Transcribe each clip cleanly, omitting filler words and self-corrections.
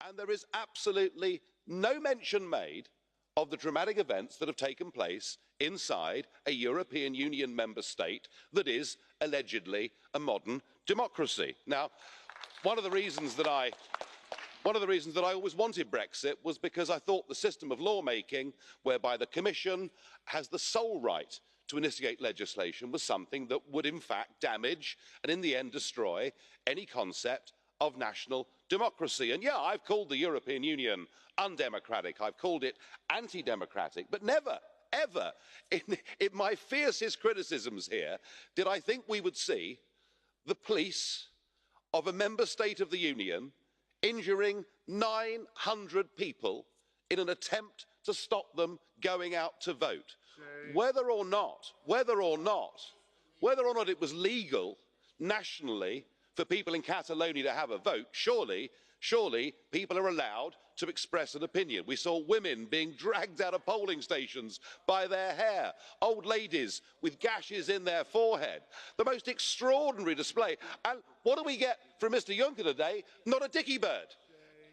and there is absolutely no mention made of the dramatic events that have taken place inside a European Union member state that is allegedly a modern democracy. Now, one of the reasons that I always wanted Brexit was because I thought the system of lawmaking, whereby the Commission has the sole right to initiate legislation, was something that would in fact damage and in the end destroy any concept of national democracy. And yeah, I've called the European Union undemocratic, I've called it anti-democratic, but never, ever in my fiercest criticisms here did I think we would see the police of a member state of the Union injuring 900 people in an attempt to stop them going out to vote. Whether or not it was legal nationally for people in Catalonia to have a vote, surely people are allowed to express an opinion. We saw women being dragged out of polling stations by their hair, old ladies with gashes in their forehead. The most extraordinary display. And what do we get from Mr. Juncker today? Not a dicky bird.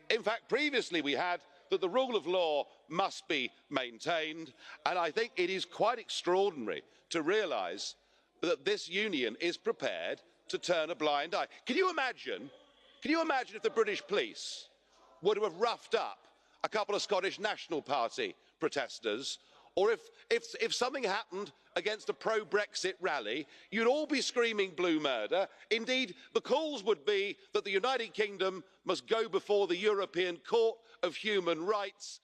In fact, previously we had that the rule of law must be maintained, and I think it is quite extraordinary to realise that this union is prepared to turn a blind eye. Can you imagine if the British police were to have roughed up a couple of Scottish National Party protesters, or if something happened against a pro-Brexit rally, you'd all be screaming blue murder. Indeed, the calls would be that the United Kingdom must go before the European Court of Human Rights.